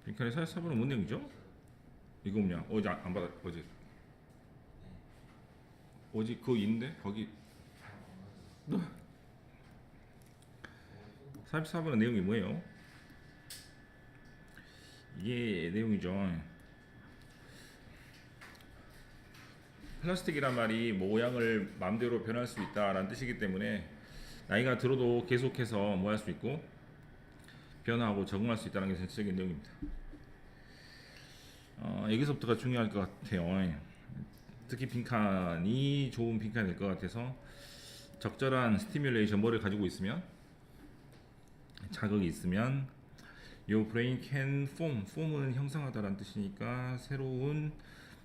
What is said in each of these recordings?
빈칸에 44번은 뭔 내용이죠? 이거 뭐냐? 어제 안 받았, 어제 그거 있는데? 거기 44번의 내용이 뭐예요? 이게 내용이죠. 플라스틱이란 말이 모양을 마음대로 변할 수 있다라는 뜻이기 때문에 나이가 들어도 계속해서 뭐 할 수 있고 변화하고 적응할 수 있다는 게 전체적인 내용입니다. 여기서부터가 중요할 것 같아요. 특히 빈칸이 좋은 빈칸이 될 것 같아서 적절한 스티뮬레이션 뭐를 가지고 있으면 자극이 있으면 Your brain can form. form은 형성하다라는 뜻이니까 새로운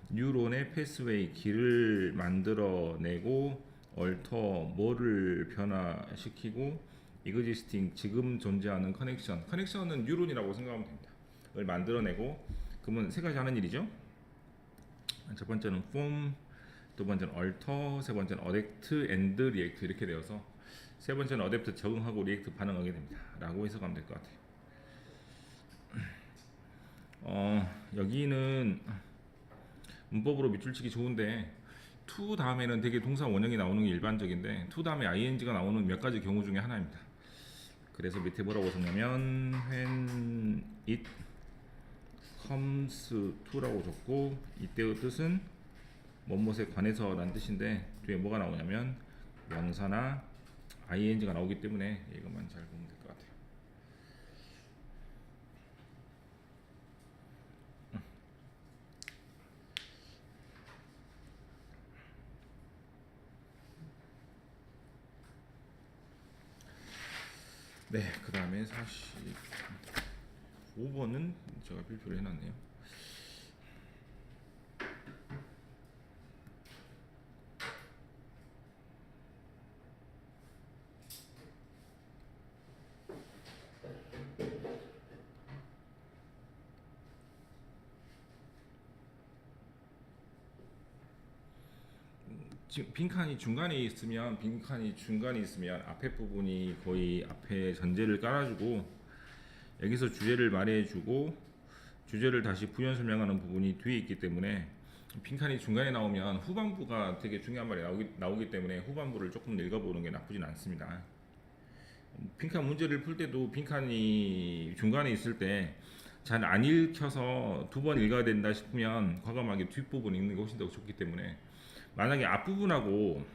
뉴런의 패스웨이 길을 만들어내고 alter 뭐를 변화시키고 existing 지금 존재하는 커넥션은 뉴런이라고 생각하면 됩니다. 을 만들어내고 그러면 세 가지 하는 일이죠. 첫 번째는 form, 두 번째는 alter, 세 번째는 adapt and react 이렇게 되어서 세 번째는 adapt 적응하고 react 반응하게 됩니다. 라고 해석하면 될 것 같아요. 여기는 문법으로 밑줄 치기 좋은데 to 다음에는 되게 동사 원형이 나오는 게 일반적인데 to 다음에 ing가 나오는 몇 가지 경우 중에 하나입니다. 그래서 밑에 뭐라고 썼냐면 when it comes to라고 적고 이때의 뜻은 뭐뭇에 관해서 라는 뜻인데 뒤에 뭐가 나오냐면 명사나 ing가 나오기 때문에 이것만 잘 보면 될 것 같아요. 네, 그 다음에 45번은 제가 필표를 해놨네요. 지금 빈칸이 중간에 있으면 앞에 부분이 거의 앞에 전제를 깔아주고 여기서 주제를 말해주고 주제를 다시 부연 설명하는 부분이 뒤에 있기 때문에 빈칸이 중간에 나오면 후반부가 되게 중요한 말이 나오기 때문에 후반부를 조금 읽어보는 게 나쁘진 않습니다. 빈칸 문제를 풀 때도 빈칸이 중간에 있을 때 잘 안 읽혀서 두 번 읽어야 된다 싶으면 과감하게 뒷부분 읽는 게 훨씬 더 좋기 때문에 만약에 앞부분하고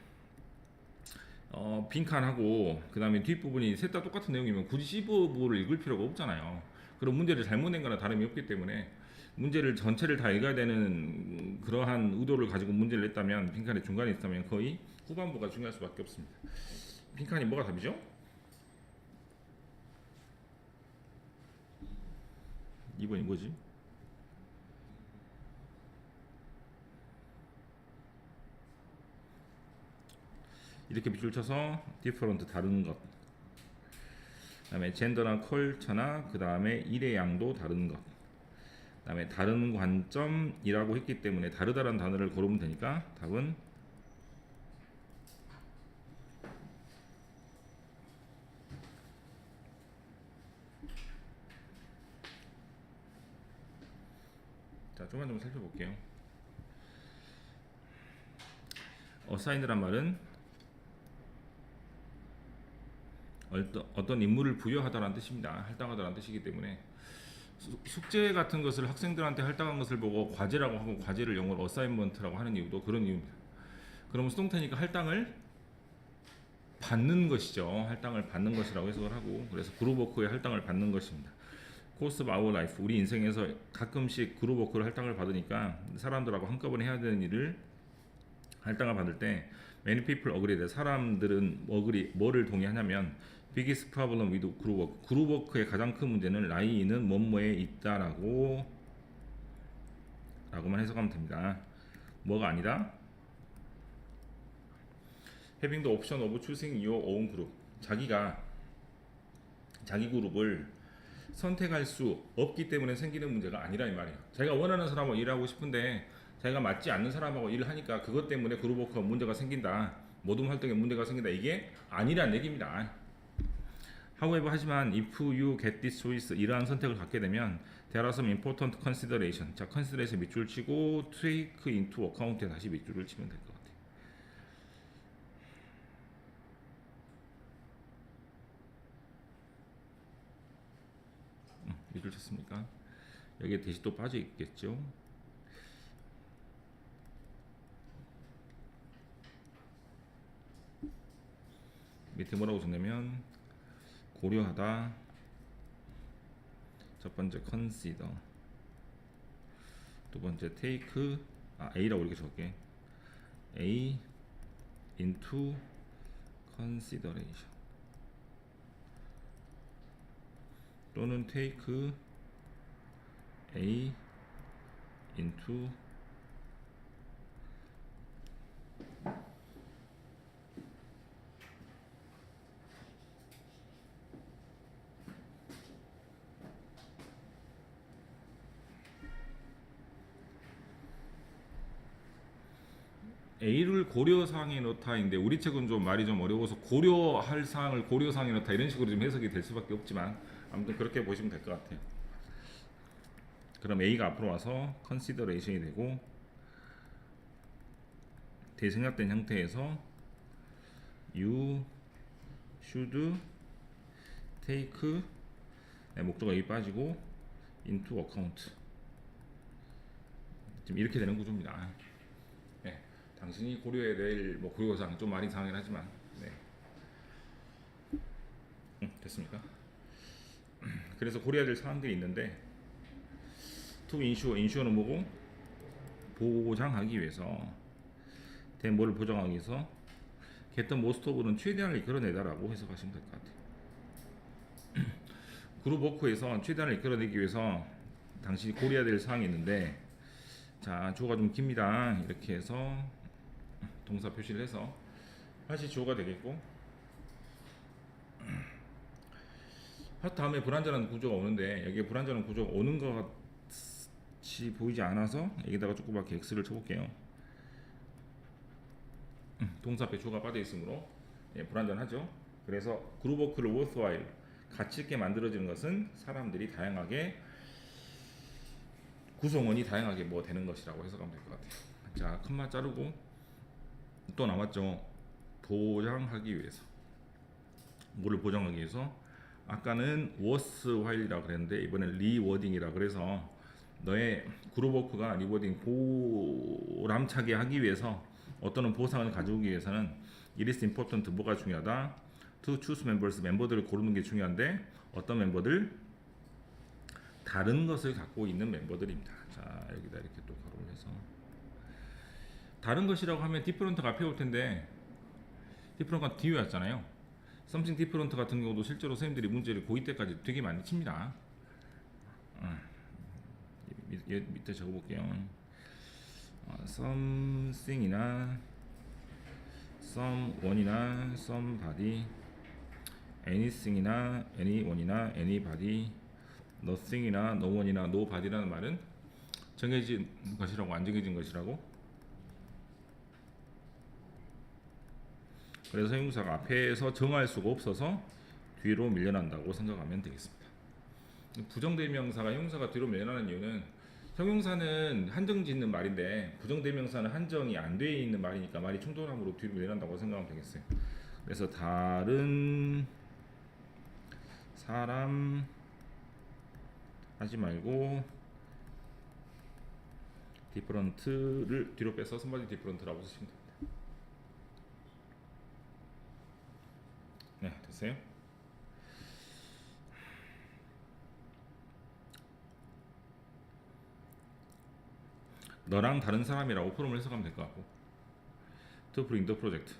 빈칸하고 그 다음에 뒷부분이 셋 다 똑같은 내용이면 굳이 C부분을 읽을 필요가 없잖아요. 그럼 문제를 잘못 낸 거나 다름이 없기 때문에 문제를 전체를 다 읽어야 되는 그러한 의도를 가지고 문제를 냈다면 빈칸의 중간에 있다면 거의 후반부가 중요할 수밖에 없습니다. 빈칸이 뭐가 답이죠? 2번이 뭐지? 이렇게 밑줄 쳐서 different 다른 것 그 다음에 젠더나 컬처나 그 다음에 일의 양도 다른 것 그 다음에 다른 관점이라고 했기 때문에 다르다라는 단어를 고르면 되니까 답은 자 조금만 좀 살펴볼게요. assigned란 말은 어떤 임무를 부여하다라는 뜻입니다. 할당하다라는 뜻이기 때문에 숙제 같은 것을 학생들한테 할당한 것을 보고 과제라고 하고 과제를 영어로 어사인먼트라고 하는 이유도 그런 이유입니다. 그러면 수동태니까 할당을 받는 것이죠. 할당을 받는 것이라고 해석을 하고 그래서 그룹워크의 할당을 받는 것입니다. 코스 오브 아워 라이프 우리 인생에서 가끔씩 그룹워크를 할당을 받으니까 사람들하고 한꺼번에 해야 되는 일을 할당을 받을 때 many people agree 사람들은 뭐를 동의하냐면 biggest problem with group 그룹워크의 가장 큰 문제는 라이는 뭐뭐에 있다라고 라고만 해석하면 됩니다. 뭐가 아니다? having the option of choosing your own group 자기가 자기 그룹을 선택할 수 없기 때문에 생기는 문제가 아니라 이 말이에요. 자기가 원하는 사람하고 일하고 싶은데 자기가 맞지 않는 사람하고 일을 하니까 그것 때문에 그룹워크가 문제가 생긴다. 모둠 활동에 문제가 생긴다. 이게 아니란 얘기입니다. However, 하지만 if you get this choice, 이러한 선택을 갖게 되면 there are some important consideration. 자, consideration 밑줄 치고 take into account에 다시 밑줄을 치면 될 것 같아요. 밑줄 쳤습니까? 여기에 대시 또 빠져 있겠죠. 밑에 뭐라고 적냐면 고려하다. 첫 번째 consider, 두 번째 take, A라고 이렇게 적을게. A into consideration 또는 take A into A를 고려사항에 넣다인데 우리 책은 좀 말이 좀 어려워서 고려할 사항을 고려사항에 넣다 이런 식으로 좀 해석이 될 수밖에 없지만 아무튼 그렇게 보시면 될 것 같아요. 그럼 A가 앞으로 와서 consideration이 되고 대생략된 형태에서 you should take, 목적어 A 빠지고 into account, 지금 이렇게 되는 구조입니다. 네, 당신이 고려해야 될 고려사항, 좀 많이 상하긴 하지만 됐습니까? 그래서 고려해야 될 사항들이 있는데 to insure, insure는 뭐고? 보장하기 위해서. 뭐를 보장하기 위해서? get the most of는 최대한을 이끌어내다라고 해석하시면 될 것 같아요. 그룹 워크에서 최대한을 이끌어내기 위해서 당신이 고려해야 될 사항이 있는데, 자, 주어가 좀 깁니다. 이렇게 해서 동사 표시를 해서 다시 주어가 되겠고, 다음에 불완전한 구조가 오는데 여기에 불완전한 구조가 오는 것 같이 보이지 않아서 여기다가 조그맣게 X를 쳐볼게요. 동사 앞에 주어가 빠져 있으므로 불완전하죠. 그래서 그룹 워크를 worthwhile, 가치 있게 만들어지는 것은 사람들이 다양하게, 구성원이 다양하게 되는 것이라고 해석하면 될 것 같아요. 자, 컴마 자르고 또 나왔죠. 보장하기 위해서. 뭐를 보장하기 위해서? 아까는 worthwhile이라고 그랬는데 이번엔 rewarding이라 그래서 너의 그룹 워크가 리워딩, 보람차게 하기 위해서 어떤 보상을 가져오기 위해서는 it is important, 뭐가 중요하다? to choose members, 멤버들을 고르는 게 중요한데 어떤 멤버들? 다른 것을 갖고 있는 멤버들입니다. 자, 여기다 이렇게 또 가로를 해서 다른 것이라고 하면 different가 앞에 올 텐데 different가 뒤에 왔잖아요. something different 같은 경우도 실제로 선생님들이 문제를 고2 때까지 되게 많이 칩니다. 밑에 적어볼게요. something이나 someone이나 somebody, anything이나 anyone이나 anybody, nothing이나 no one이나 nobody라는 말은 정해진 것이라고, 안 정해진 것이라고. 그래서 형용사가 앞에서 정할 수가 없어서 뒤로 밀려난다고 생각하면 되겠습니다. 부정대명사가 형용사가 뒤로 밀려나는 이유는, 형용사는 한정 짓는 말인데 부정대명사는 한정이 안 돼 있는 말이니까 말이 충돌함으로 뒤로 밀려난다고 생각하면 되겠어요. 그래서 다른 사람 하지 말고 different를 뒤로 빼서 somebody different라고 쓰시면 됩니다. 네, 됐어요? 너랑 다른 사람이라고 프롬을 해석하면 될 것 같고, to bring the project,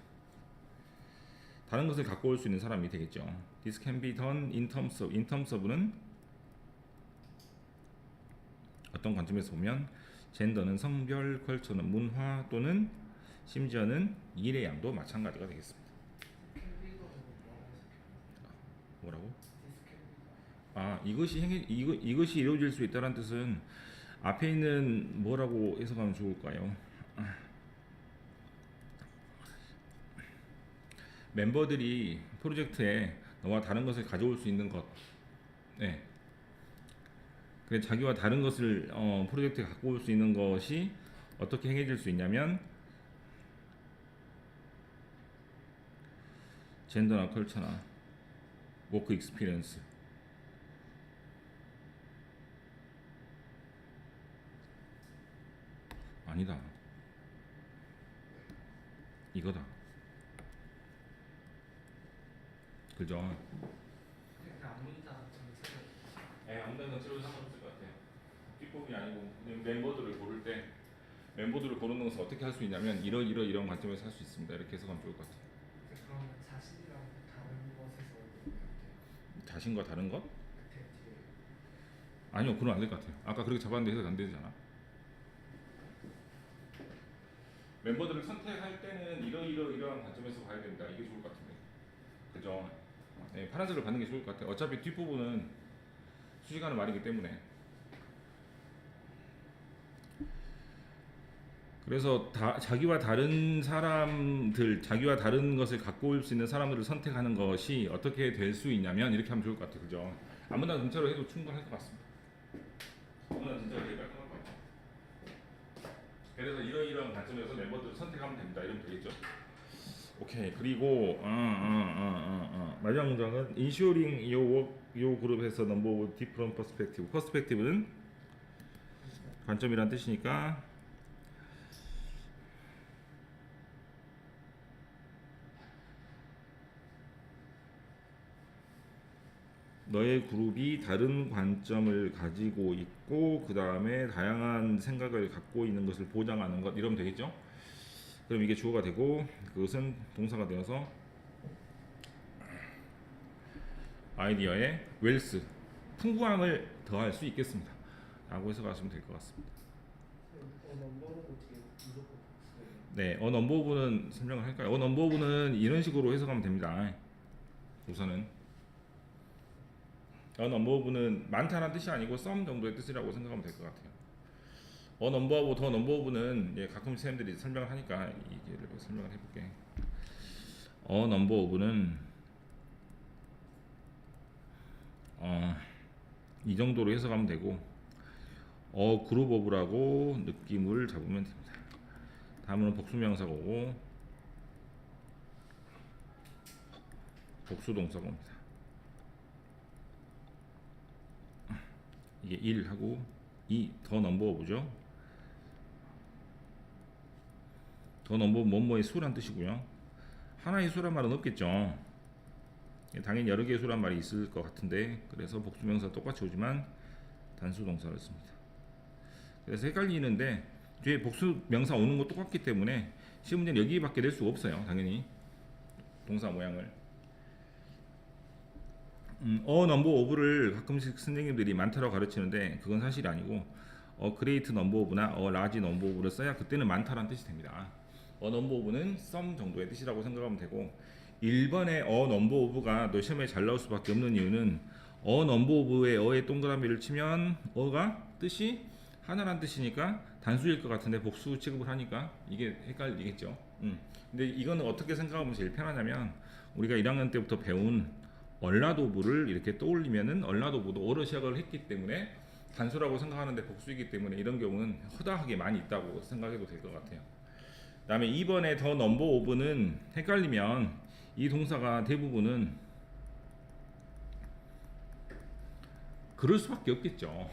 다른 것을 갖고 올 수 있는 사람이 되겠죠. This can be done in terms of, in terms of는 어떤 관점에서 보면 젠더는 성별, 컬처는 문화, 또는 심지어는 일의 양도 마찬가지가 되겠습니다. 뭐라고? 이것이 이루어질 수 있다는 뜻은 앞에 있는 뭐라고 해석하면 좋을까요? 멤버들이 프로젝트에 너와 다른 것을 가져올 수 있는 것. 네. 그래 자기와 다른 것을 프로젝트에 갖고 올 수 있는 것이 어떻게 행해질 수 있냐면 젠더나 컬처나 워크 익스피리언스. 아니다. 이거다. 그죠? 아무나 전체로 상관없을 것 같아요. 뒷부분이 아니고 그냥 멤버들을 고를 때 멤버들을 고르는 것을 어떻게 할 수 있냐면 이런 관점에서 할 수 있습니다. 이렇게 해석하면 좋을 것 같아요. 그러면 자신이랑 다른 것에서 어떻게 돼요? 자신과 다른 것? 그때 뒤에 아니요, 그건 안 될 것 같아요. 아까 그렇게 잡았는데 해석 안 되잖아. 멤버들을 선택할 때는 이러한 관점에서 봐야 된다. 이게 좋을 것 같은데. 그죠? 네, 파란색을 받는 게 좋을 것 같아요. 어차피 뒷부분은 수식하는 말이기 때문에. 그래서 자기와 다른 사람들, 자기와 다른 것을 갖고 올 수 있는 사람들을 선택하는 것이 어떻게 될 수 있냐면 이렇게 하면 좋을 것 같아요. 그죠? 아무나 전체로 해도 충분할 것 같습니다. 아무나 전체로 해도 깔끔할 것 같아요. 그래서 이러한 관점에서 멤버들을 선택하면 됩니다. 이러면 되겠죠? 오케이. 그리고 마지막 문장은 ensuring your group has a number of different perspective. perspective는 관점이란 뜻이니까 너의 그룹이 다른 관점을 가지고 있고 그 다음에 다양한 생각을 갖고 있는 것을 보장하는 것 이러면 되겠죠? 그럼 이게 주어가 되고 그것은 동사가 되어서 아이디어에 웰스 풍부함을 더할 수 있겠습니다. 라고 해석하시면 될 것 같습니다. 넘버고 뒤에 무조건 복수예요. 네, 넘버 오브는 설명을 할까요? 넘버 오브는 이런 식으로 해석하면 됩니다. 우선은 넘버 오브는 많다는 뜻이 아니고 썸 정도의 뜻이라고 생각하면 될 것 같아요. 넘버 오브 더 넘버 오브는 가끔 선생님들이 설명을 하니까 이게 설명을 해볼게. 넘버 오브는 이 정도로 해석하면 되고 그룹 오브라고 느낌을 잡으면 됩니다. 다음은 복수명사가 오고 복수동사가 옵니다. 이게 1하고 2 더 넘버 오브죠. 더 넘버 오브 뭐뭐의 수란 뜻이고요. 하나의 수란 말은 없겠죠. 당연히 여러 개의 수란 말이 있을 것 같은데 그래서 복수명사 똑같이 오지만 단수 동사를 씁니다. 그래서 헷갈리는데 뒤에 복수명사 오는 거 똑같기 때문에 시험 문제는 여기밖에 낼 수가 없어요. 당연히 동사 모양을 넘버 오브를 가끔씩 선생님들이 많다라고 가르치는데 그건 사실이 아니고 그레이트 넘버 오브나 라지 넘버 오브를 써야 그때는 많다라는 뜻이 됩니다. 넘버 오브는 some 정도의 뜻이라고 생각하면 되고 1번의 넘버 오브가 너 시험에 잘 나올 수밖에 없는 이유는 넘버 오브의 의 동그라미를 치면 가 뜻이 하나란 뜻이니까 단수일 것 같은데 복수 취급을 하니까 이게 헷갈리겠죠. 근데 이거는 어떻게 생각하면 제일 편하냐면 우리가 1학년 때부터 배운 얼라도브를 이렇게 떠올리면은 얼라도브도 어로 시작을 했기 때문에 단수라고 생각하는데 복수이기 때문에 이런 경우는 허다하게 많이 있다고 생각해도 될 것 같아요. 그 다음에 2번에 더 넘버 오브는 헷갈리면 이 동사가 대부분은 그럴 수밖에 없겠죠.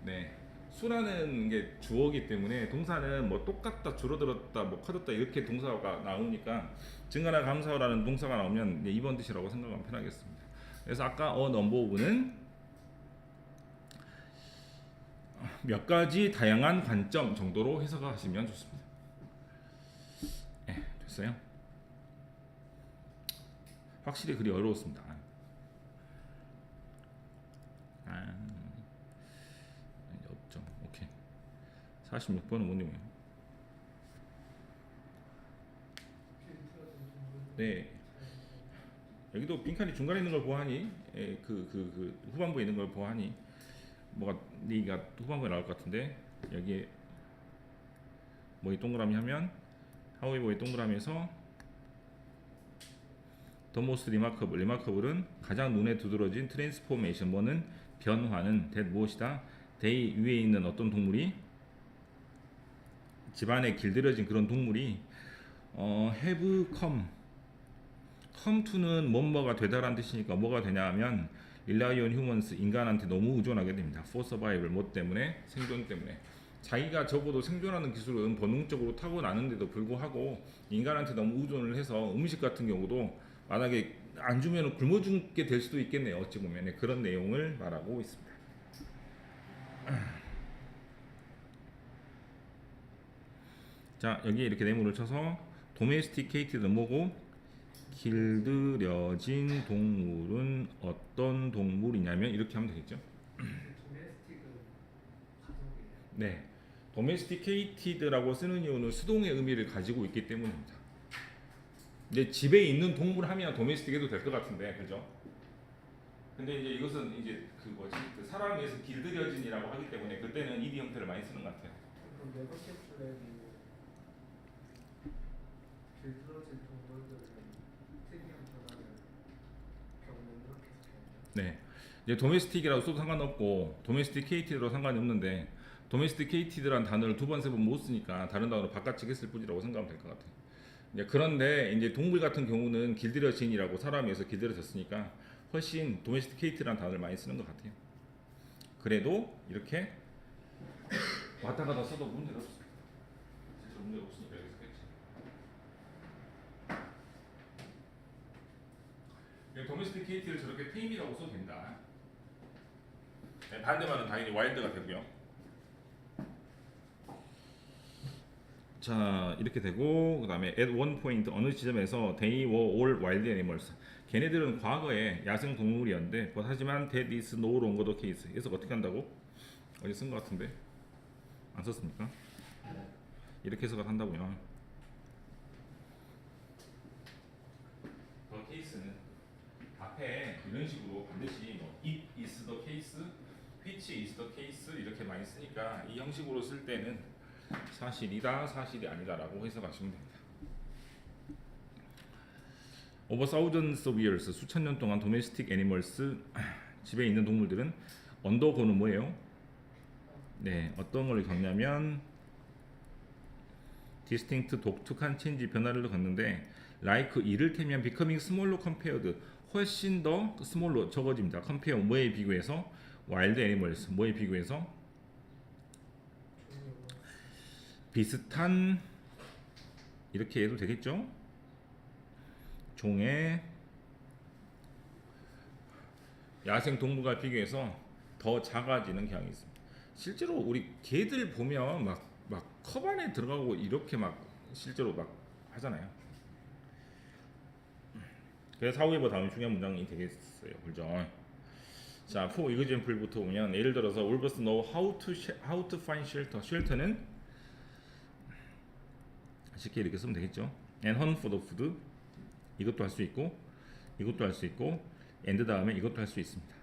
네. 수라는 게 주어기 때문에 동사는 뭐 똑같다, 줄어들었다, 뭐 커졌다 이렇게 동사가 나오니까 증가나 감사라는 동사가 나오면 2번 뜻이라고 생각하면 편하겠습니다. 그래서 아까 넘버 오브는 몇 가지 다양한 관점 정도로 해석하시면 좋습니다. 네, 됐어요? 확실히 그리 어려웠습니다. 46번은 뭔 내용이에요? 네. 여기도 빈칸이 중간에 있는 걸 보아하니 그 후반부에 있는 걸 보아하니 뭐가 네가 후반부에 나올 것 같은데 여기에 뭐이 동그라미 하면 하우이버의 동그라미에서 The most remarkable. remarkable은 가장 눈에 두드러진 transformation. 뭐는 변화는 that 무엇이다. they 위에 있는 어떤 동물이 집안에 길들여진 그런 동물이 have come to는 뭐뭐가 되다라는 뜻이니까 뭐가 되냐면 rely on humans 인간한테 너무 의존하게 됩니다. for survival 뭐 때문에 생존 때문에 자기가 적어도 생존하는 기술은 본능적으로 타고나는데도 불구하고 인간한테 너무 의존을 해서 음식 같은 경우도 만약에 안 주면 굶어 죽게 될 수도 있겠네요. 어찌 보면 그런 내용을 말하고 있습니다. 자 여기에 이렇게 네모를 쳐서 domesticated 뭐고 길들여진 동물은 어떤 동물이냐면 이렇게 하면 되겠죠. 도메스틱은 가족이에요. 네, domesticated라고 쓰는 이유는 수동의 의미를 가지고 있기 때문입니다. 이제 집에 있는 동물 하면 domestic 해도 될 것 같은데, 그죠? 근데 이제 이것은 이제 그 뭐지, 그 사람에서 길들여진이라고 하기 때문에 그때는 ed 형태를 많이 쓰는 것 같아요. 그럼 네거티브 플랜이 길들어진 동물들은 특이한 변화를 겪는 이렇게 해석해요. 네, 이제 domestic이라고 써도 상관없고 domesticated라고 상관이 없는데 domesticated라는 단어를 두 번 세 번 못 쓰니까 다른 단어로 바꿔치기 했을 뿐이라고 생각하면 될 것 같아요. 이제 그런데 이제 동물 같은 경우는 길들여진이라고 사람에서 길들여졌으니까 훨씬 domesticated라는 단어를 많이 쓰는 것 같아요. 그래도 이렇게 왔다 갔다 써도 문제가 없어요. 진짜 문제가 없으니까 여기서 끝이. domesticated를 저렇게 tame이라고 써도 된다. 네, 반대말은 당연히 wild가 되고요. 자 이렇게 되고 그 다음에 at one point 어느 지점에서 they were all wild animals. 걔네들은 과거에 야생 동물이었는데 하지만 that is no longer the case. 그래서 어떻게 한다고? 어디 쓴 것 같은데 안 썼습니까? 이렇게 해석을 한다고요. the case는 앞에 이런 식으로 반드시 뭐 it is the case, which is the case 이렇게 많이 쓰니까 이 형식으로 쓸 때는 사실이다, 사실이 아니다라고 해석하시면 됩니다. Over thousands of years, 수천 년 동안 domestic animals, 집에 있는 동물들은 undergo는 뭐예요? 네, 어떤 걸 겪냐면 distinct, 독특한 change, 변화를 겪는데 like 이를테면 becoming smaller compared, 훨씬 더 smaller, 적어집니다. compare 뭐에 비교해서? wild animals, 뭐에 비교해서? 비슷한 이렇게 해도 되겠죠? 종의 야생 동물과 비교해서 더 작아지는 경향이 있습니다. 실제로 우리 개들 보면 막 컵 안에 들어가고 이렇게 막 실제로 막 하잖아요. 그래서 사후에보 다음에 중요한 문장이 되겠어요. 그죠? 자, for example부터 보면 예를 들어서 all of us know how to find shelter. shelter는 쉽게 이렇게 쓰면 되겠죠. And hunt for the food. 이것도 할 수 있고 이것도 할 수 있고 and 다음에 이것도 할 수 있습니다.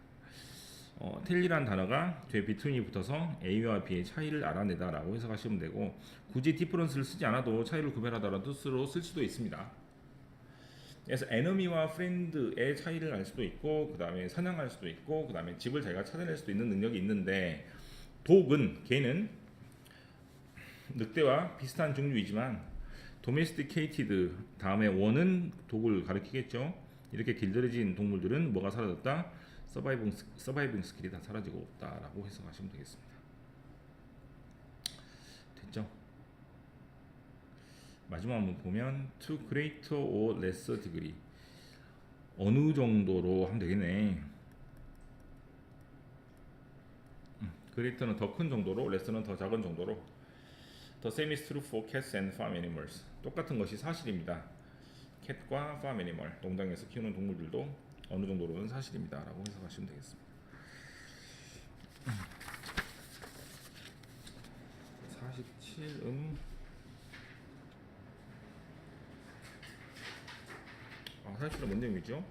tell이라는 단어가 뒤에 between이 붙어서 A와 B의 차이를 알아내다라고 해석하시면 되고 굳이 difference를 쓰지 않아도 차이를 구별하다라는 뜻으로 쓸 수도 있습니다. 그래서 enemy와 friend의 차이를 알 수도 있고 그 다음에 사냥할 수도 있고 그 다음에 집을 자기가 찾아낼 수도 있는 능력이 있는데 독은 걔는 늑대와 비슷한 종류이지만 domesticated 다음에 원은 독을 가리키겠죠. 이렇게 길들여진 동물들은 뭐가 사라졌다? 서바이빙 스킬이 다 사라지고 없다라고 해석하시면 되겠습니다. 됐죠? 마지막 한번 보면 to greater or lesser degree 어느 정도로 하면 되겠네. greater는 더 큰 정도로, lesser는 더 작은 정도로. The same is true for cats and farm animals. 똑같은 것이 사실입니다. 캣과 farm animal, 농장에서 키우는 동물들도 어느 정도로는 사실입니다라고 해석하시면 되겠습니다. 47은 47은 뭔 내용이죠?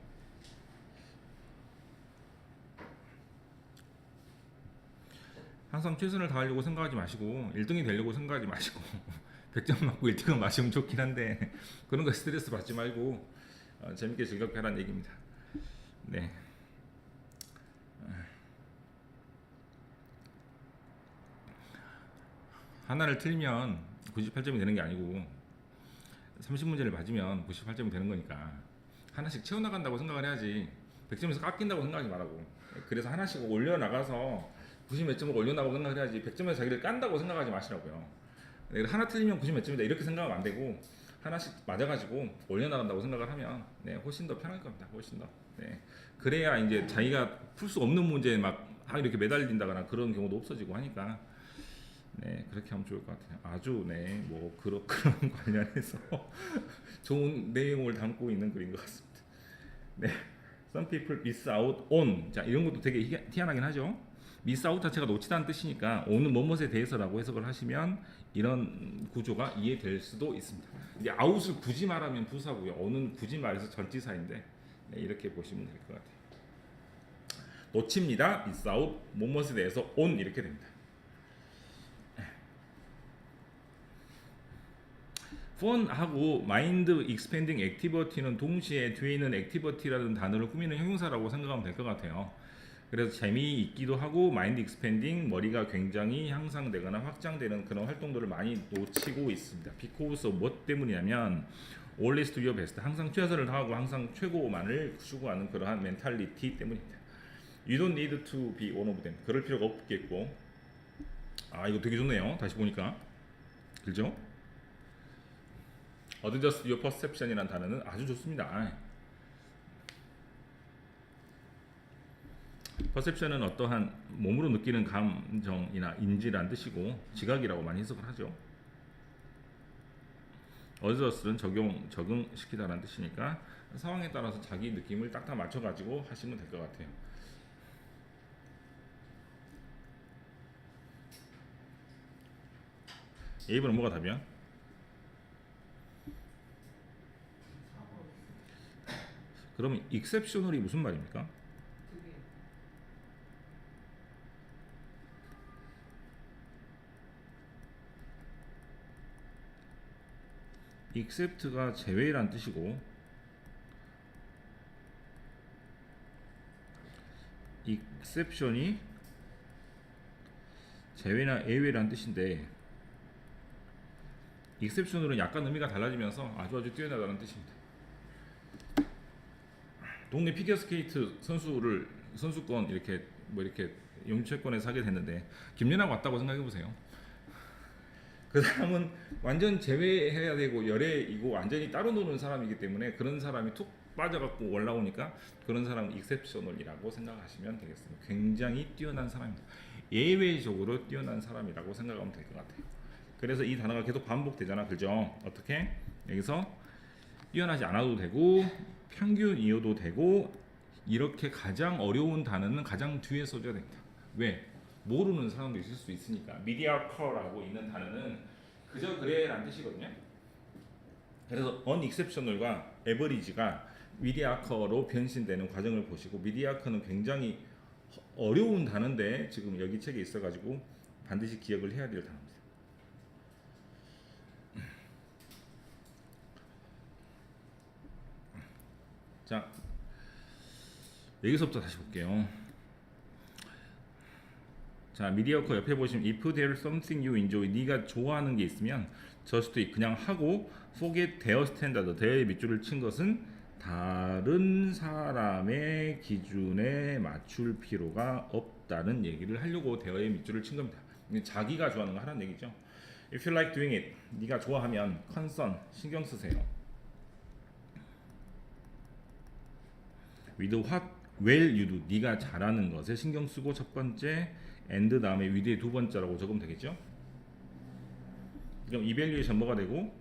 항상 최선을 다하려고 생각하지 마시고 1등이 되려고 생각하지 마시고 100점 맞고 1등은 맞으면 좋긴 한데 그런 거 스트레스 받지 말고 재밌게 즐겁게 하라는 얘기입니다. 네. 하나를 틀리면 98점이 되는 게 아니고 30문제를 맞으면 98점이 되는 거니까 하나씩 채워나간다고 생각을 해야지 100점에서 깎인다고 생각하지 말라고. 그래서 하나씩 올려나가서 90 몇 점을 올려나가고 생각을 해야지 100점에서 자기를 깐다고 생각하지 마시라고요. 하나 틀리면 90 몇 점이다 이렇게 생각하면 안 되고 하나씩 맞아가지고 올려나간다고 생각을 하면 네, 훨씬 더 편할 겁니다. 훨씬 더. 네. 그래야 이제 자기가 풀 수 없는 문제에 막 이렇게 매달린다거나 그런 경우도 없어지고 하니까 네, 그렇게 하면 좋을 것 같아요. 아주 네, 뭐 그런 관련해서 좋은 내용을 담고 있는 글인 것 같습니다. 네, some people miss out on. 자, 이런 것도 되게 희한하긴 하죠. miss out 자체가 놓치다는 뜻이니까 on은 뭐뭇에 대해서라고 해석을 하시면 이런 구조가 이해될 수도 있습니다. 이제 out을 굳이 말하면 부사고요. on은 굳이 말해서 전치사인데 네, 이렇게 보시면 될 것 같아요. 놓칩니다. miss out 뭐뭇에 대해서 on 이렇게 됩니다. fun하고 mind expanding activity는 동시에 뒤에 있는 activity라는 단어를 꾸미는 형용사라고 생각하면 될 것 같아요. 그래서 재미있기도 하고 mind expanding 머리가 굉장히 향상되거나 확장되는 그런 활동들을 많이 놓치고 있습니다. because of 뭐 때문이냐면 always do your best 항상 최선을 다하고 항상 최고만을 추구하는 그러한 멘탈리티 때문입니다. You don't need to be one of them. 그럴 필요가 없겠고 아 이거 되게 좋네요. 다시 보니까 그죠? Adjust your perception이라는 단어는 아주 좋습니다. perception은 어떠한 몸으로 느끼는 감정이나 인지란 뜻이고 지각이라고 많이 해석을 하죠. adjust는 적응시키다라는 뜻이니까 상황에 따라서 자기 느낌을 딱딱 맞춰가지고 하시면 될 것 같아요. A번은 뭐가 답이야? 그러면 exceptional이 무슨 말입니까? except가 제외란 뜻이고 exception이 제외나 예외란 뜻인데 exceptional은 약간 의미가 달라지면서 아주 뛰어나다는 뜻입니다. 동네 피겨스케이트 선수권 이렇게 뭐 이렇게 영주권에 사게 됐는데 김연아가 왔다고 생각해 보세요. 그 사람은 완전 제외해야 되고 열애이고 완전히 따로 노는 사람이기 때문에 그런 사람이 툭 빠져갖고 올라오니까 그런 사람은 익셉셔널이라고 생각하시면 되겠습니다. 굉장히 뛰어난 사람입니다. 예외적으로 뛰어난 사람이라고 생각하면 될 것 같아요. 그래서 이 단어가 계속 반복되잖아, 그죠? 어떻게? 여기서 뛰어나지 않아도 되고 평균이어도 되고 이렇게 가장 어려운 단어는 가장 뒤에 써줘야 됩니다. 왜? 모르는 사람도 있을 수 있으니까. mediocre라고 있는 단어는 그저 그래라는 뜻이거든요. 그래서 unexceptional과 average가 mediocre로 변신되는 과정을 보시고 mediocre는 굉장히 어려운 단어인데 지금 여기 책에 있어가지고 반드시 기억을 해야 될 단어입니다. 자, 여기서부터 다시 볼게요. 자, mediocre 옆에 보시면 if there's something you enjoy, 네가 좋아하는 게 있으면 just do it, 그냥 하고 forget their standard, their의 밑줄을 친 것은 다른 사람의 기준에 맞출 필요가 없다는 얘기를 하려고 their의 밑줄을 친 겁니다. 자기가 좋아하는 거 하라는 얘기죠. If you like doing it, 네가 좋아하면 concern, 신경 쓰세요. with what well you do, 네가 잘하는 것에 신경 쓰고 첫 번째 and 다음에 with의 두 번째라고 적으면 되겠죠. 그럼 evaluation 뭐가 되고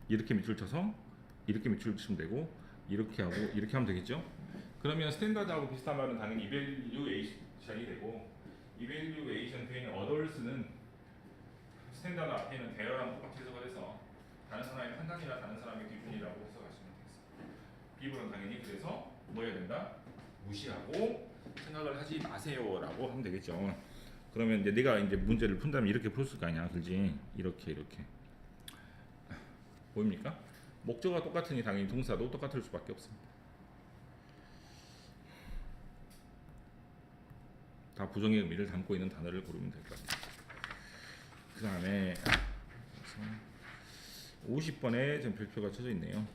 이렇게 밑줄 쳐서 이렇게 밑줄 치면 되고 이렇게 하고 이렇게 하면 되겠죠. 그러면 스탠다드하고 비슷한 말은 당연히 evaluation이 되고 evaluation 뒤에 있는 others는 스탠다드 앞에는 there랑 똑같이 해석을 해서 다른 사람의 판단이나 다른 사람의 기준이라고 해석하시면 되겠습니다. B번은 당연히 그래서 뭐 해야 된다? 무시하고 생각을 하지 마세요라고 하면 되겠죠. 그러면 이제 내가 이제 문제를 푼다면 이렇게 풀 수 있을 거 아니야, 그렇지? 이렇게 보입니까? 목적어가 똑같으니 당연히 동사도 똑같을 수밖에 없습니다. 다 부정의 의미를 담고 있는 단어를 고르면 될 것 같아요. 그 다음에 50번에 지금 별표가 쳐져 있네요.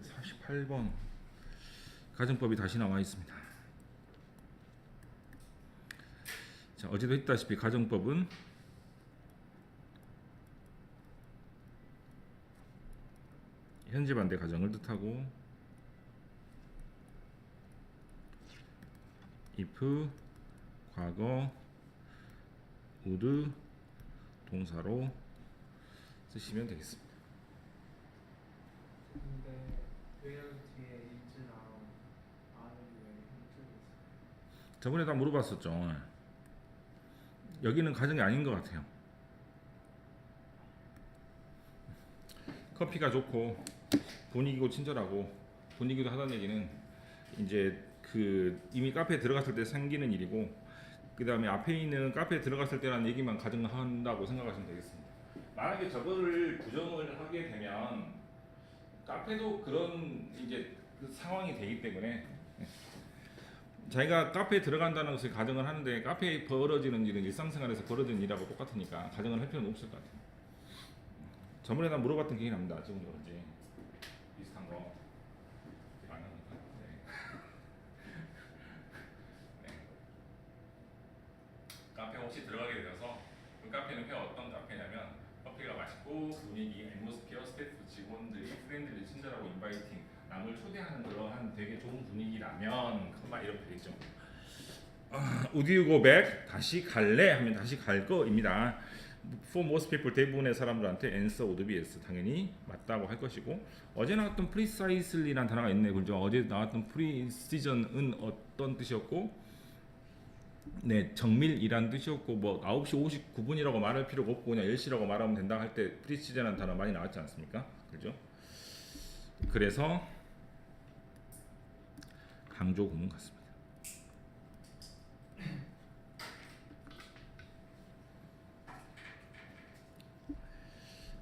48번 가정법이 다시 나와 있습니다. 자, 어제도 했다시피 가정법은 현재 반대 가정을 뜻하고 if 과거 would 동사로 쓰시면 되겠습니다. 근데 where 뒤에 is랑 are를 왜 힘주고 있어요? 저번에 다 물어봤었죠. 여기는 가정이 아닌 것 같아요. 커피가 좋고 분위기고 친절하고 분위기도 하다는 얘기는 이제 그 이미 카페에 들어갔을 때 생기는 일이고 그 다음에 앞에 있는 카페에 들어갔을 때라는 얘기만 가정한다고 생각하시면 되겠습니다. 만약에 저거를 부정을 하게 되면 카페도 그런 이제 그 상황이 되기 때문에 자기가 카페에 들어간다는 것을 가정을 하는데 카페에 벌어지는 일은 일상생활에서 벌어지는 일하고 똑같으니까 가정을 할 필요는 없을 것 같아요. 저번에 나 물어봤던 기억이 납니다. 지금 그런지 비슷한 거 기억 안 납니까? 네. 카페 혹시 들어가게 되어서 그 카페는 어떤 카페냐면 커피가 맛있고 분위기, 앰모스피어, 스태프, 직원들이 프렌들리, 친절하고 인바이팅, 남을 초대하는 그러한 되게 좋은 분위기라면 막 이러면 되겠죠. Would you go back? 다시 갈래? 하면 다시 갈 거입니다. For most people, 대부분의 사람들한테 answer would be yes. 당연히 맞다고 할 것이고 어제 나왔던 precisely라는 단어가 있네. 그죠? 어제 나왔던 precision은 어떤 뜻이었고 네, 정밀이란 뜻이었고 뭐 9시 59분이라고 말할 필요가 없고 그냥 10시라고 말하면 된다 할 때 precision이라는 단어 많이 나왔지 않습니까? 그죠? 그래서 강조 구문 같습니다.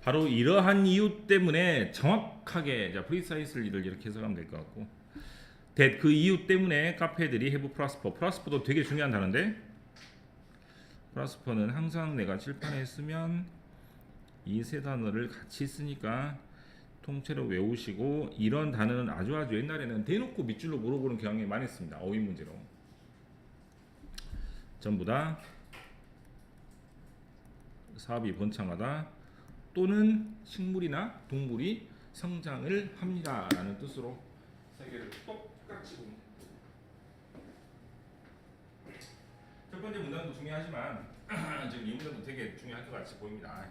바로 이러한 이유 때문에 정확하게 자 precisely를 이렇게 해석하면 될 것 같고 that 그 이유 때문에 카페들이 have prosper. prosper도 되게 중요한 단어인데 prosper는 항상 내가 칠판에 쓰면 이 세 단어를 같이 쓰니까 통째로 외우시고 이런 단어는 아주 옛날에는 대놓고 밑줄로 물어보는 경향이 많이 있습니다. 어휘 문제로 전부 다 사업이 번창하다 또는 식물이나 동물이 성장을 합니다라는 뜻으로 세 개를 똑같이 봅니다. 첫 번째 문단도 중요하지만 지금 이 문단도 되게 중요할 것 같이 보입니다.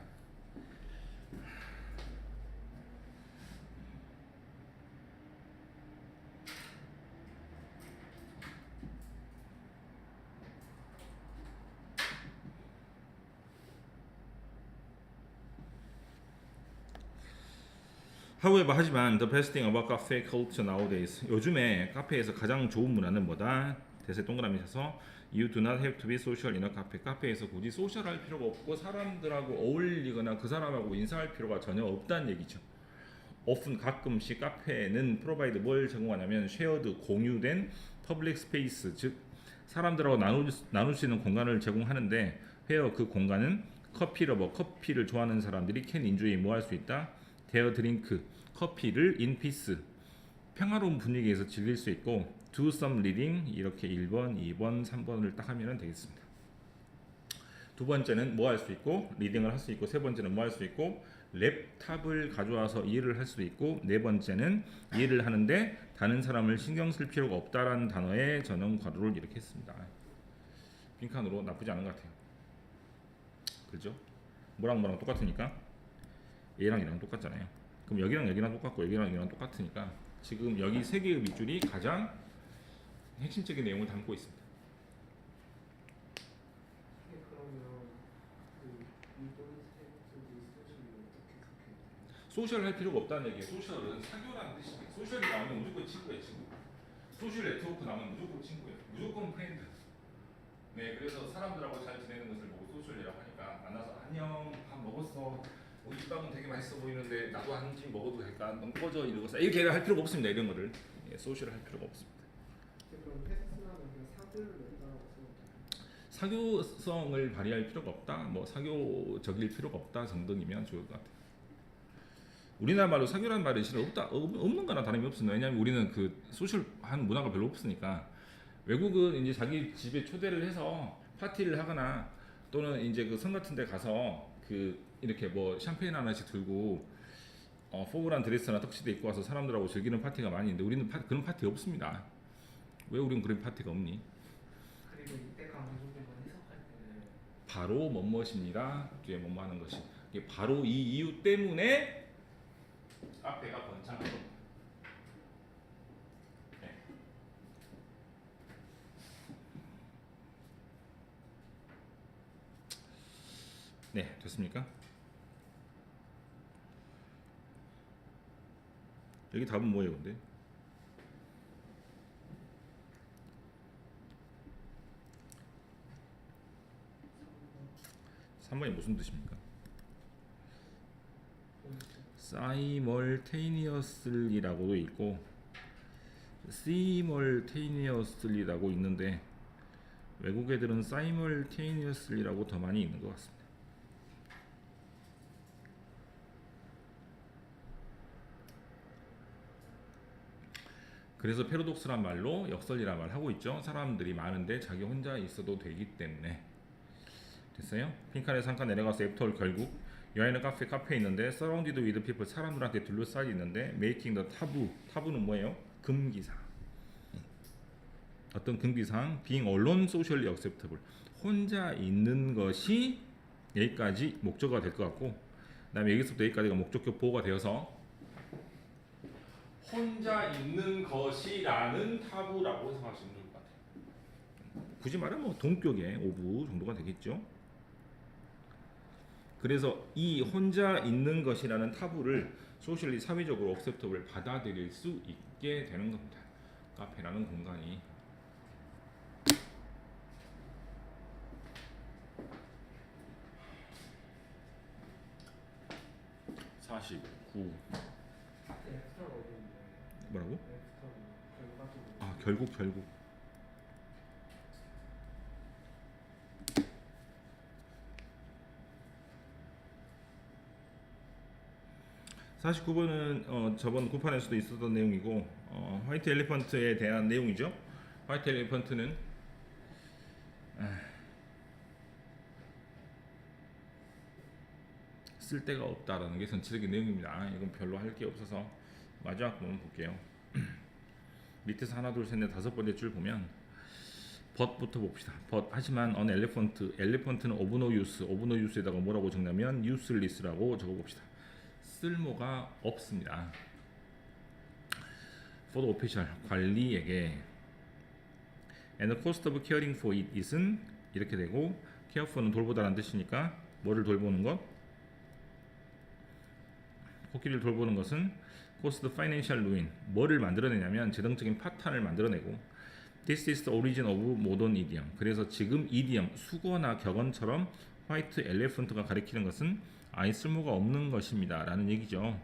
However, 하지만 the best thing about cafe culture nowadays 요즘에 카페에서 가장 좋은 문화는 뭐다? 대세 동그라미 쳐서 You do not have to be social in a cafe. 카페에서 굳이 소셜할 필요가 없고 사람들하고 어울리거나 그 사람하고 인사할 필요가 전혀 없다는 얘기죠. often 가끔씩 카페는 provide 뭘 제공하냐면 shared 공유된 public space 즉 사람들하고 나눌 수 있는 공간을 제공하는데 where 그 공간은 커피 러버 커피를 좋아하는 사람들이 can enjoy 뭐 할 수 있다? their drink 커피를 in peace 평화로운 분위기에서 즐길 수 있고 do some reading 이렇게 1번, 2번, 3번을 딱 하면 되겠습니다. 두 번째는 뭐 할 수 있고 리딩을 할 수 있고 세 번째는 뭐 할 수 있고 랩탑을 가져와서 이해를 할 수 있고 네 번째는 이해를 하는데 다른 사람을 신경 쓸 필요가 없다라는 단어의 전형 괄호를 이렇게 했습니다. 빈칸으로 나쁘지 않은 것 같아요. 그렇죠? 뭐랑 똑같으니까 얘랑 얘랑 똑같잖아요. 그럼 여기랑 여기랑 똑같고 여기랑 여기랑 똑같으니까 지금 여기 세 개의 밑줄이 가장 핵심적인 내용을 담고 있습니다. 그러면 그 이번 스태프들이 소셜이 어떻게 속해요? 소셜 할 필요가 없다는 얘기예요. 소셜은 사교라는 뜻이에요. 소셜이 나오면 무조건 친구예요, 친구. 소셜 네트워크 나오면 무조건 친구예요. 무조건 프렌드. 네, 그래서 사람들하고 잘 지내는 것을 보고 소셜이라고 하니까 만나서 안녕, 밥 먹었어. 이 빵은 되게 맛있어 보이는데 나도 한 집 먹어도 될까? 넌 꺼져 이러고서 이렇게 할 필요가 없습니다. 이런 거를 소셜을 할 필요가 없습니다. 그럼 테스트라는 그 사교를 낸다고 생각해요. 사교성을 발휘할 필요가 없다. 뭐 사교적일 필요가 없다 정도이면 좋을 것 같아요. 우리나라 말로 사교라는 말이 실은 없는 거나 다름이 없습니다. 왜냐하면 우리는 그 소셜한 문화가 별로 없으니까. 외국은 이제 자기 집에 초대를 해서 파티를 하거나 또는 이제 그 성 같은 데 가서 그 이렇게 뭐 샴페인 하나씩 들고 포멀한 드레스나 턱시도 입고 와서 사람들하고 즐기는 파티가 많이 있는데 우리는 그런 파티 없습니다. 왜 우리는 그런 파티가 없니? 그리고 이때 강조되는 해석할 때는 바로 뭐뭇입니다. 뒤에 뭐뭐 하는 것이. 이게 바로 이 이유 때문에 카페가 번창한 겁니다. 네. 네, 됐습니까? 여기 답은 뭐예요, 근데? 3번이 무슨 뜻입니까? simultaneously라고도 있고 simultaneously라고 있는데 외국 애들은 simultaneously라고 더 많이 있는 것 같습니다. 그래서 패러독스란 말로 역설이란 말 하고 있죠. 사람들이 많은데 자기 혼자 있어도 되기 때문에. 됐어요? 핑칸에서 한 칸 내려가서 애프터를 결국 여인은 카페에 있는데 surrounded with people 사람들한테 둘러싸여 있는데 making the 타부는 뭐예요? 금기사. 어떤 금기상 being alone socially acceptable 혼자 있는 것이 여기까지 목적어가 될 것 같고 그다음에 여기서부터 여기까지가 목적격 보호가 되어서 혼자 있는 것이라는 타부라고 생각하시면 좋을 것 같아요. 굳이 말하면 뭐 동격의 오부 정도가 되겠죠. 그래서 이 혼자 있는 것이라는 타부를 소셜리 사회적으로 억셉터블 받아들일 수 있게 되는 겁니다. 카페라는 공간이. (49) 애프터가 어디 있는 거예요? 뭐라고? 애프터는 결과적으로 아 결국 49번은 저번 구판에서도 있었던 내용이고 화이트 엘리펀트에 대한 내용이죠. 화이트 엘리펀트는 쓸데가 없다라는 게 전체적인 내용입니다. 이건 별로 할 게 없어서 마지막 부분 볼게요. 밑에서 하나 둘 셋 넷 다섯 번째 줄 보면 but부터 봅시다. but 하지만 on elephant는 of no use에다가 뭐라고 적냐면 useless라고 적어봅시다. 쓸모가 없습니다. for the official 관리에게 and the cost of caring for it is은 이렇게 되고 care for는 돌보다라는 뜻이니까 뭐를 돌보는 것? 코끼리를 돌보는 것은 cost financial ruin 뭐를 만들어내냐면 재정적인 파탄을 만들어내고 this is the origin of modern idiom 그래서 지금 idiom 수거나 격언처럼 화이트 엘레펀트가 가리키는 것은 아예 쓸모가 없는 것입니다 라는 얘기죠.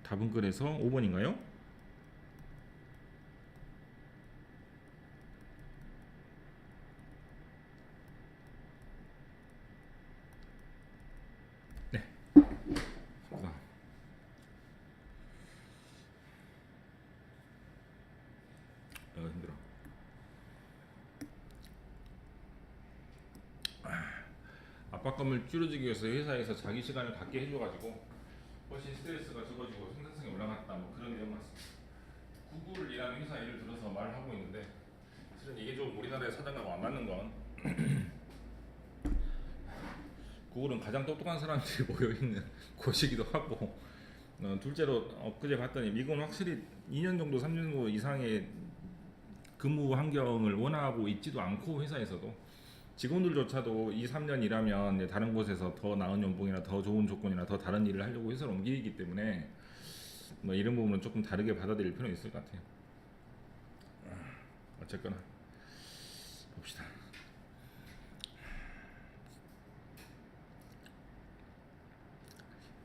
답은 그래서 5번인가요? 네. 힘들어. 압박감을 줄여주기 위해서 회사에서 자기 시간을 갖게 해줘가지고 훨씬 스트레스가 적어지고 생산성이 올라갔다 뭐 그런 내용 같습니다. 구글이라는 회사 예를 들어서 말을 하고 있는데 실은 이게 좀 우리나라의 사정하고 안 맞는 건 구글은 가장 똑똑한 사람들이 모여있는 곳이기도 하고 둘째로 엊그제 봤더니 미국은 확실히 2년 정도 3년 정도 이상의 근무 환경을 원하고 있지도 않고 회사에서도 직원들조차도 2, 3년 일하면 다른 곳에서 더 나은 연봉이나 더 좋은 조건이나 더 다른 일을 하려고 회사로 옮기기 때문에 뭐 이런 부분은 조금 다르게 받아들일 필요는 있을 것 같아요. 어쨌거나 봅시다.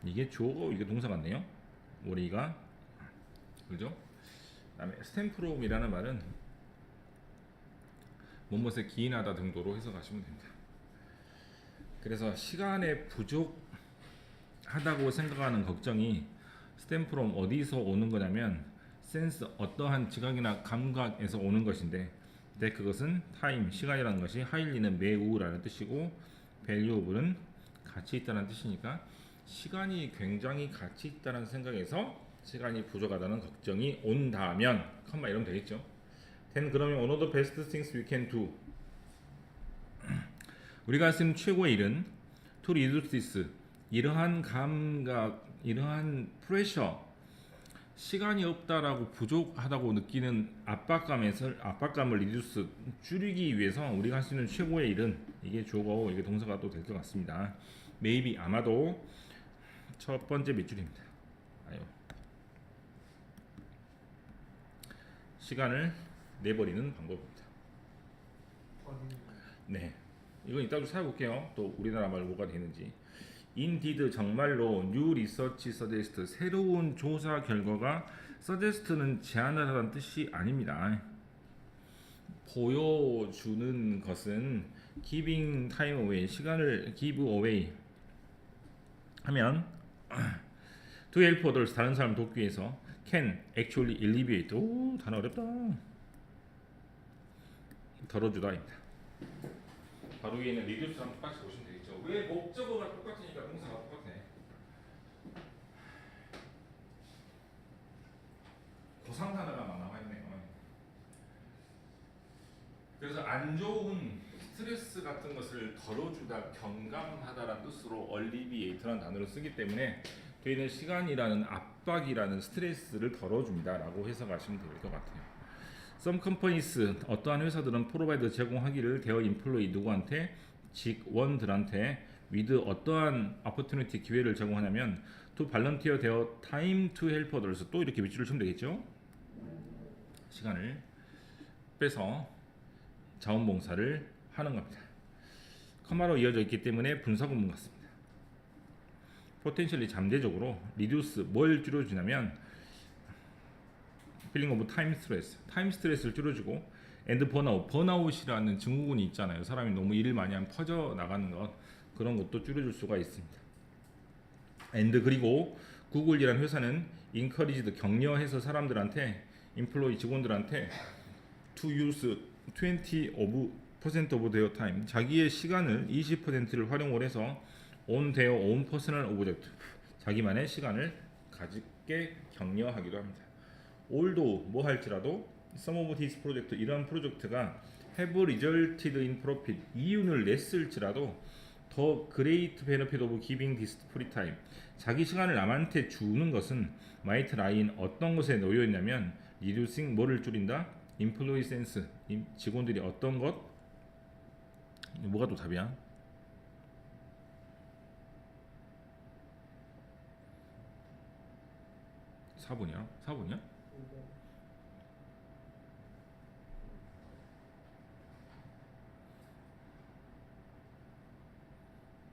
이게 주어고 이게 동사 같네요. worry가 그죠? 그다음에 스탬프롬이라는 말은 무엇에 기인하다 등도로 해석하시면 됩니다. 그래서 시간에 부족하다고 생각하는 걱정이 스탬프롬 어디서 오는 거냐면 센스 어떠한 지각이나 감각에서 오는 것인데 근데 그것은 타임 시간이라는 것이 하일리는 매우라는 뜻이고 밸류업은 가치 있다는 뜻이니까 시간이 굉장히 가치 있다는 생각에서 시간이 부족하다는 걱정이 온다면 컴마 이러면 되겠죠. then 그러면 one of the best things we can do 우리가 할 수 있는 최고의 일은 to reduce this 이러한 감각 이러한 프레셔 시간이 없다라고 부족하다고 느끼는 압박감을 리듀스 줄이기 위해서 우리가 할 수 있는 최고의 일은 이게 주어고 이게 동사가 또 될 것 같습니다. maybe 아마도 첫 번째 밑줄입니다. 아유. 시간을 내버리는 방법입니다. 네, 이건 이따 좀 찾아볼게요. 또 우리나라 말 뭐가 되는지. Indeed 정말로 new research suggest 새로운 조사 결과가 suggest는 제안하다는 뜻이 아닙니다. 보여주는 것은 giving time away 시간을 give away 하면 to help others 다른 사람 돕기 위해서 can actually alleviate 오 단어 어렵다 덜어주다입니다. 바로 위에 있는 reduce랑 똑같이 보시면 되겠죠. 왜 목적어가 똑같으니까 동사가 똑같아. 고상 단어가 나와 있네요. 그래서 안 좋은 스트레스 같은 것을 덜어주다, 경감하다라는 뜻으로 alleviate라는 단어를 쓰기 때문에 저희는 시간이라는 압박이라는 스트레스를 덜어줍니다라고 해석하시면 될 것 같아요. Some companies 어떠한 회사들은 provide 제공하기를 their employee 누구한테 직원들한테 with 어떠한 opportunity 기회를 제공하냐면 to volunteer their time to help others 또 이렇게 밑줄을 치면 되겠죠. 시간을 빼서 자원봉사를 하는 겁니다. 커마로 이어져 있기 때문에 분사구문 같습니다. potentially 잠재적으로 reduce 뭘 줄여주냐면 feeling of time stress, time stress를 줄여주고 and burnout이라는 증후군이 있잖아요. 사람이 너무 일을 많이 하면 퍼져 나가는 것 그런 것도 줄여줄 수가 있습니다. and 그리고 구글이라는 회사는 encouraged 격려해서 사람들한테 employee 직원들한테 to use 20% of their time 자기의 시간을 20%를 활용을 해서 on their own personal object 자기만의 시간을 가지게 격려하기도 합니다. although 뭐 할지라도 some of his project 이러한 프로젝트가 have resulted in profit 이윤을 냈을지라도 the great benefit of giving this free time 자기 시간을 남한테 주는 것은 might lie in 어떤 것에 놓여 있냐면 reducing 뭐를 줄인다 employee sense 직원들이 어떤 것 뭐가 또 답이야? 사번이야?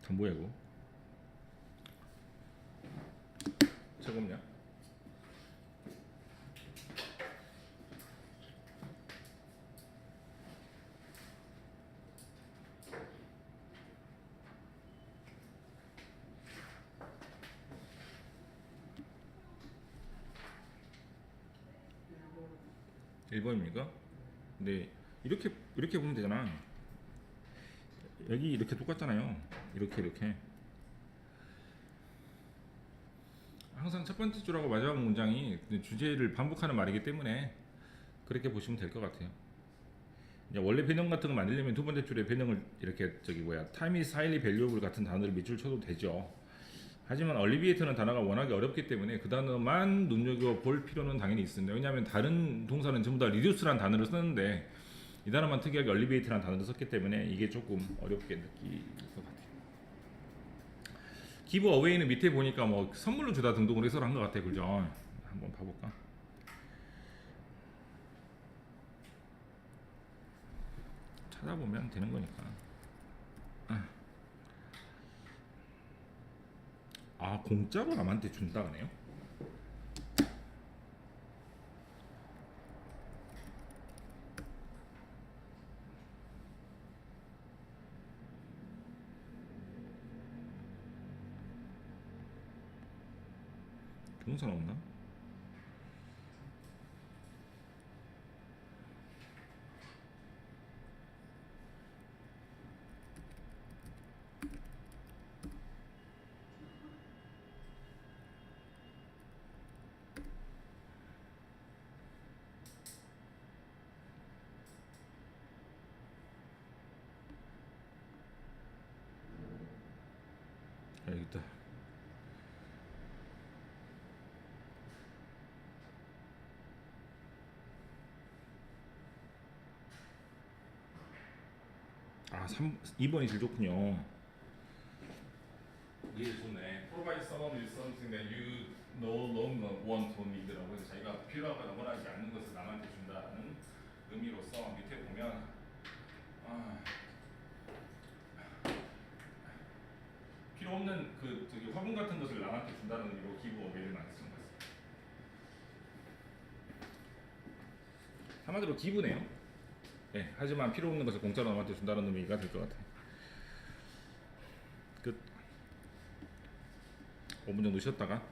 다 뭐야 이거? 최고냐? 일본입니까? 네 이렇게 보면 되잖아. 여기 이렇게 똑같잖아요. 이렇게 항상 첫 번째 줄하고 마지막 문장이 주제를 반복하는 말이기 때문에 그렇게 보시면 될 것 같아요. 이제 원래 변형 같은 거 만들려면 두 번째 줄에 변형을 이렇게 time is highly valuable 같은 단어를 밑줄 쳐도 되죠. 하지만 얼리비에이터는 단어가 워낙에 어렵기 때문에 그 단어만 눈여겨볼 필요는 당연히 있습니다. 왜냐하면 다른 동사는 전부 다 reduce라는 단어를 쓰는데 이 단어만 특이하게 얼리비에이터라는 단어를 썼기 때문에 이게 조금 어렵게 느낄 것 같아요. give away는 밑에 보니까 뭐 선물로 주다 등등으로 해석한 것 같아요. 그죠? 한번 봐볼까? 찾아보면 되는 거니까. 아 공짜로 남한테 준다 그네요? 좋은 사람 없나? 아, 여기 있다. 아 2번이 제일 좋군요. 이게 좋네. Provide someone with something that you no longer want or need라고 해서 자기가 필요하거나 원하지 않는 것을 남한테 준다는 의미로서 밑에 보면 아, 필요 없는 그 저기 화분 같은 것을 남한테 준다는 의미로 give away를 많이 쓰는 것 같습니다. 한마디로 기부네요. 네, 하지만 필요 없는 것을 공짜로 남한테 준다는 의미가 될 것 같아요. 끝. 5분 정도 쉬었다가